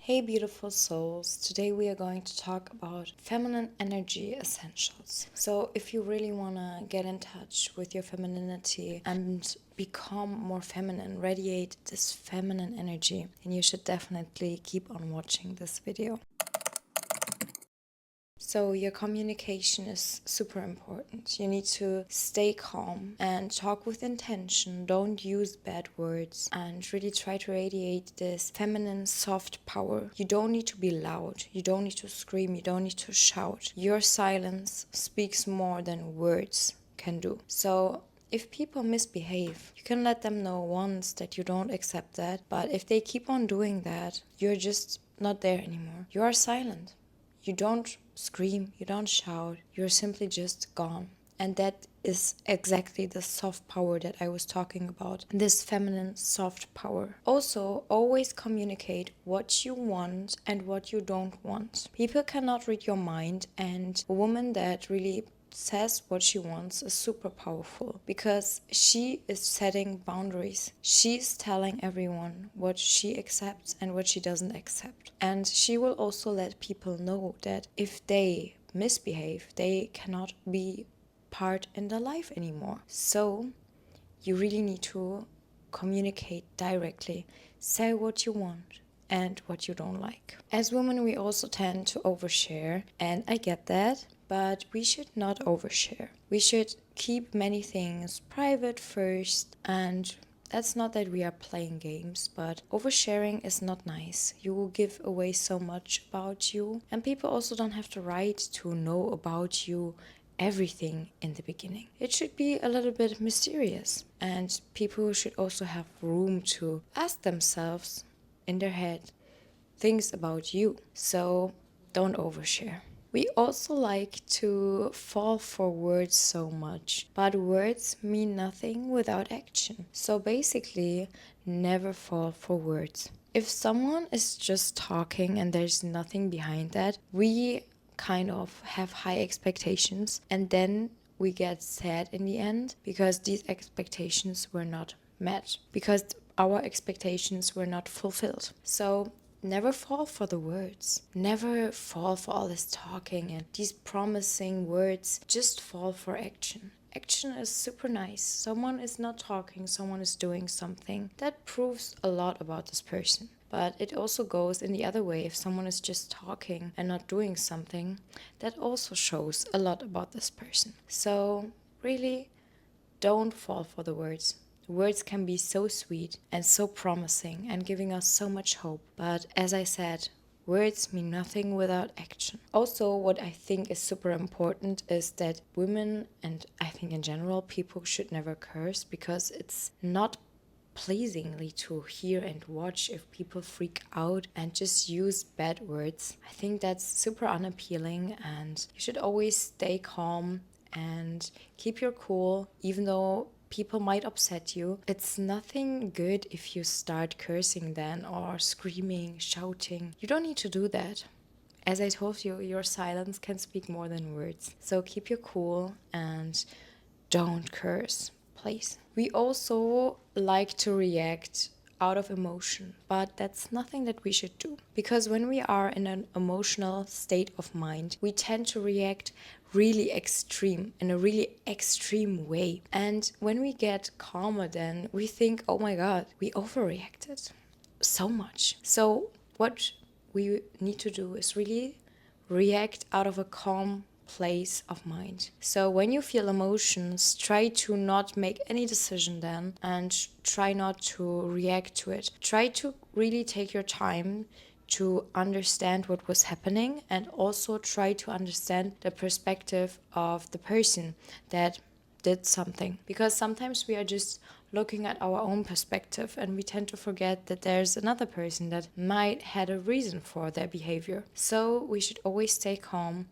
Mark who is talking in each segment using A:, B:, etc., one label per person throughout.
A: Hey beautiful souls, today we are going to talk about feminine energy essentials. So if you really want to get in touch with your femininity and become more feminine, radiate this feminine energy, then you should definitely keep on watching this video. So your communication is super important. You need to stay calm and talk with intention. Don't use bad words and really try to radiate this feminine soft power. You don't need to be loud. You don't need to scream. You don't need to shout. Your silence speaks more than words can do. So if people misbehave, you can let them know once that you don't accept that. But if they keep on doing that, you're just not there anymore. You are silent. You don't scream, you don't shout, you're simply just gone. And that is exactly the soft power that I was talking about. This feminine soft power. Also, always communicate what you want and what you don't want. People cannot read your mind, and a woman that really says what she wants is super powerful because she is setting boundaries. She's telling everyone what she accepts and what she doesn't accept. And she will also let people know that if they misbehave, they cannot be part in their life anymore. So you really need to communicate directly. Say what you want and what you don't like. As women, we also tend to overshare, and I get that, but we should not overshare. We should keep many things private first, and that's not that we are playing games, but oversharing is not nice. You will give away so much about you, and people also don't have the right to know about you everything in the beginning. It should be a little bit mysterious, and people should also have room to ask themselves in their head things about you. So don't overshare. We also like to fall for words so much, but words mean nothing without action. So basically, never fall for words. If someone is just talking and there's nothing behind that, we kind of have high expectations, and then we get sad in the end because these expectations were not met, because our expectations were not fulfilled. So never fall for the words. Never fall for all this talking and these promising words. Just fall for action. Action is super nice. Someone is not talking, someone is doing something. That proves a lot about this person. But it also goes in the other way. If someone is just talking and not doing something, that also shows a lot about this person. So really, don't fall for the words. Words can be so sweet and so promising and giving us so much hope. But as I said, words mean nothing without action. Also, what I think is super important is that women, and I think in general, people should never curse, because it's not pleasingly to hear and watch if people freak out and just use bad words. I think that's super unappealing, and you should always stay calm and keep your cool, even though people might upset you. It's nothing good if you start cursing then, or screaming, shouting. You don't need to do that. As I told you, your silence can speak more than words. So keep your cool and don't curse, please. We also like to react out of emotion, but that's nothing that we should do, because when we are in an emotional state of mind, we tend to react really extreme, in a really extreme way. And when we get calmer, then we think, oh my god, we overreacted so much. So what we need to do is really react out of a calm place of mind. So when you feel emotions, try to not make any decision then, and try not to react to it. Try to really take your time to understand what was happening, and also try to understand the perspective of the person that did something, because sometimes we are just looking at our own perspective and we tend to forget that there's another person that might had a reason for their behavior. So we should always stay calm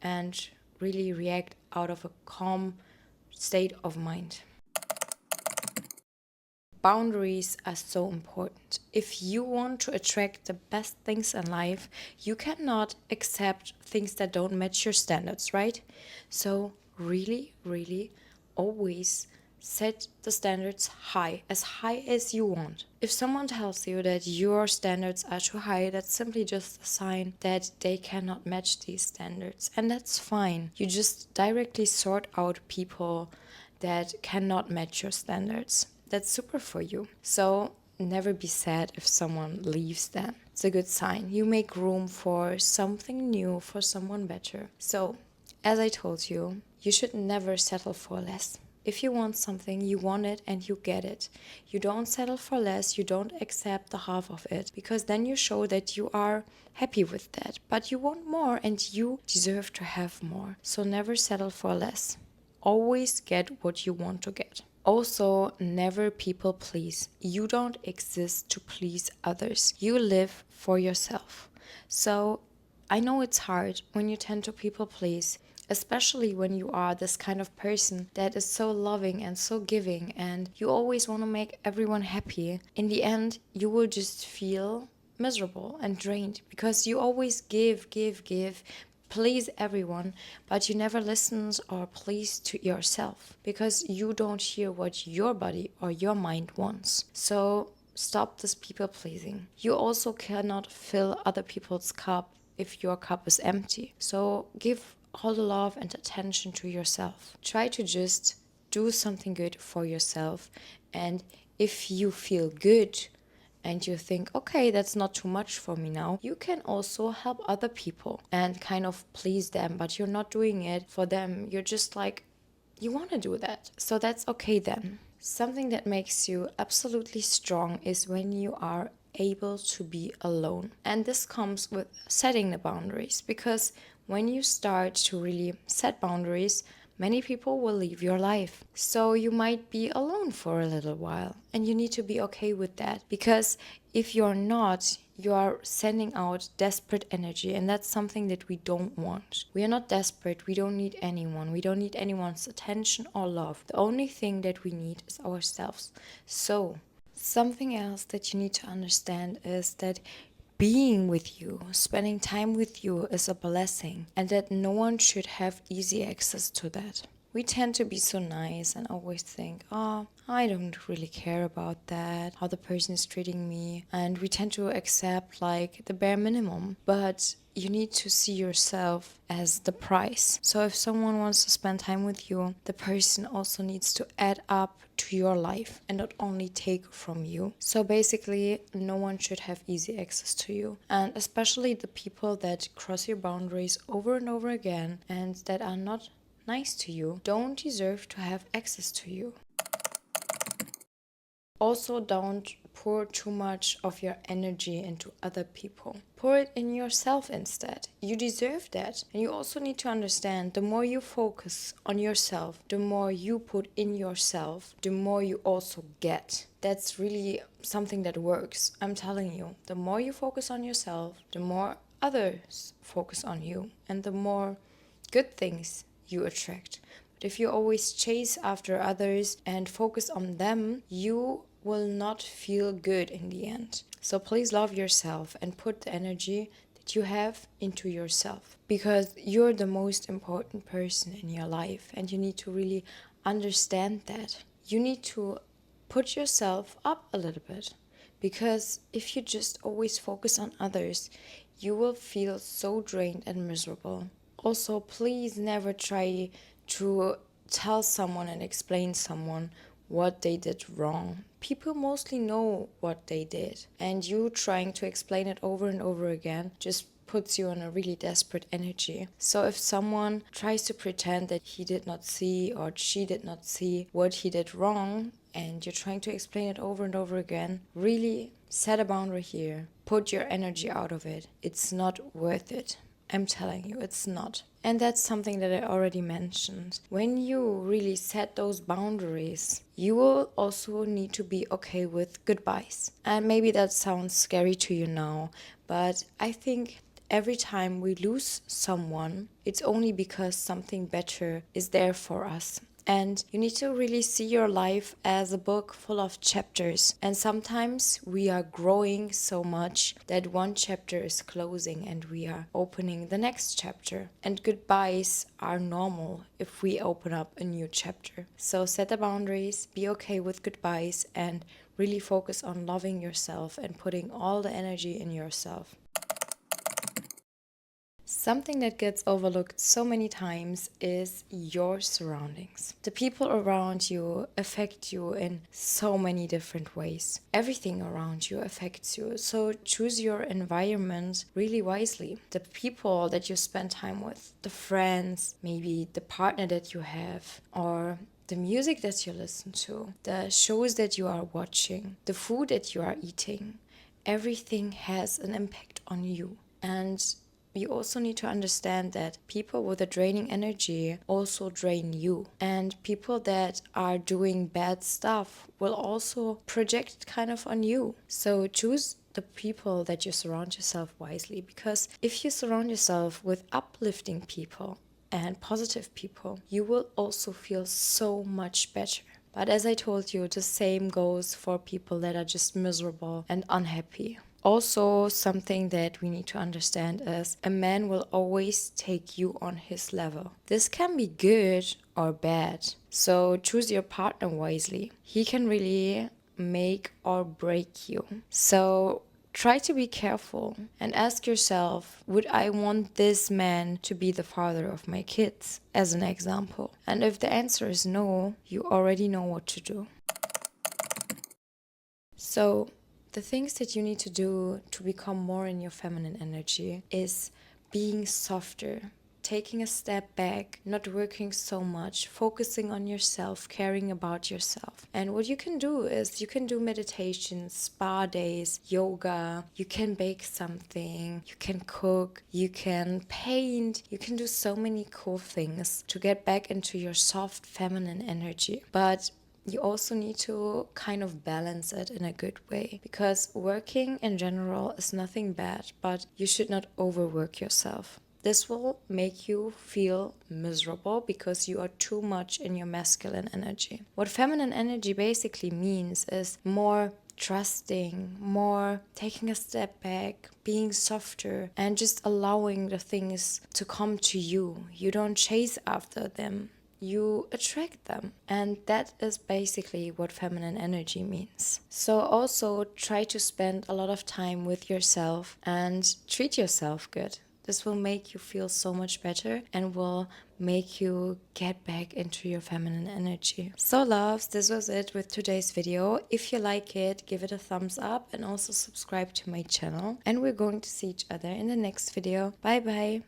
A: and really react out of a calm state of mind. Boundaries are so important. If you want to attract the best things in life, you cannot accept things that don't match your standards, right? So really, really always Set the standards high as you want. If someone tells you that your standards are too high, that's simply just a sign that they cannot match these standards. And that's fine. You just directly sort out people that cannot match your standards. That's super for you. So never be sad if someone leaves them. It's a good sign. You make room for something new, for someone better. So, as I told you, you should never settle for less. If you want something, you want it and you get it. You don't settle for less, you don't accept the half of it, because then you show that you are happy with that. But you want more and you deserve to have more. So never settle for less. Always get what you want to get. Also, never people please. You don't exist to please others. You live for yourself. So I know it's hard when you tend to people please, especially when you are this kind of person that is so loving and so giving and you always want to make everyone happy. In the end, you will just feel miserable and drained because you always give, please everyone, but you never listen or please to yourself because you don't hear what your body or your mind wants. So stop this people pleasing. You also cannot fill other people's cup if your cup is empty. So give all the love and attention to yourself. Try to just do something good for yourself. And if you feel good and you think, okay, that's not too much for me now, you can also help other people and kind of please them, but you're not doing it for them. You're just like, you want to do that. So that's okay then. Something that makes you absolutely strong is when you are able to be alone. And this comes with setting the boundaries, because when you start to really set boundaries, many people will leave your life. So you might be alone for a little while, and you need to be okay with that, because if you're not, you are sending out desperate energy, and that's something that we don't want. We are not desperate. We don't need anyone. We don't need anyone's attention or love. The only thing that we need is ourselves. So something else that you need to understand is that being with you, spending time with you is a blessing, and that no one should have easy access to that. We tend to be so nice and always think, oh, I don't really care about that, how the person is treating me. And we tend to accept like the bare minimum. But you need to see yourself as the price. So if someone wants to spend time with you, the person also needs to add up to your life and not only take from you. So basically, no one should have easy access to you. And especially the people that cross your boundaries over and over again and that are not nice to you don't deserve to have access to you. Also, don't pour too much of your energy into other people. Pour it in yourself instead. You deserve that. And you also need to understand, the more you focus on yourself, the more you put in yourself, the more you also get. That's really something that works. I'm telling you, the more you focus on yourself, the more others focus on you, and the more good things you attract. But if you always chase after others and focus on them, you will not feel good in the end. So please love yourself and put the energy that you have into yourself, because you're the most important person in your life, and you need to really understand that. You need to put yourself up a little bit, because if you just always focus on others, you will feel so drained and miserable. Also, please never try to tell someone and explain someone what they did wrong. People mostly know what they did, and you trying to explain it over and over again just puts you on a really desperate energy. So if someone tries to pretend that he did not see or she did not see what he did wrong, and you're trying to explain it over and over again, really set a boundary here. Put your energy out of it. It's not worth it. I'm telling you, it's not. And that's something that I already mentioned. When you really set those boundaries, you will also need to be okay with goodbyes. And maybe that sounds scary to you now, but I think every time we lose someone, it's only because something better is there for us. And you need to really see your life as a book full of chapters. And sometimes we are growing so much that one chapter is closing and we are opening the next chapter. And goodbyes are normal if we open up a new chapter. So set the boundaries, be okay with goodbyes, and really focus on loving yourself and putting all the energy in yourself. Something that gets overlooked so many times is your surroundings. The people around you affect you in so many different ways. Everything around you affects you. So choose your environment really wisely. The people that you spend time with, the friends, maybe the partner that you have, or the music that you listen to, the shows that you are watching, the food that you are eating. Everything has an impact on you. And you also need to understand that people with a draining energy also drain you. And people that are doing bad stuff will also project kind of on you. So choose the people that you surround yourself wisely, because if you surround yourself with uplifting people and positive people, you will also feel so much better. But as I told you, the same goes for people that are just miserable and unhappy. Also, something that we need to understand is a man will always take you on his level. This can be good or bad. So choose your partner wisely. He can really make or break you. So try to be careful and ask yourself, would I want this man to be the father of my kids, as an example? And if the answer is no, you already know what to do. So the things that you need to do to become more in your feminine energy is being softer, taking a step back, not working so much, focusing on yourself, caring about yourself. And what you can do is you can do meditations, spa days, yoga, you can bake something, you can cook, you can paint, you can do so many cool things to get back into your soft feminine energy. But you also need to kind of balance it in a good way, because working in general is nothing bad, but you should not overwork yourself. This will make you feel miserable because you are too much in your masculine energy. What feminine energy basically means is more trusting, more taking a step back, being softer, and just allowing the things to come to you. You don't chase after them, you attract them. And that is basically what feminine energy means. So also try to spend a lot of time with yourself and treat yourself good. This will make you feel so much better and will make you get back into your feminine energy. So loves, this was it with today's video. If you like it, give it a thumbs up and also subscribe to my channel. And we're going to see each other in the next video. Bye bye.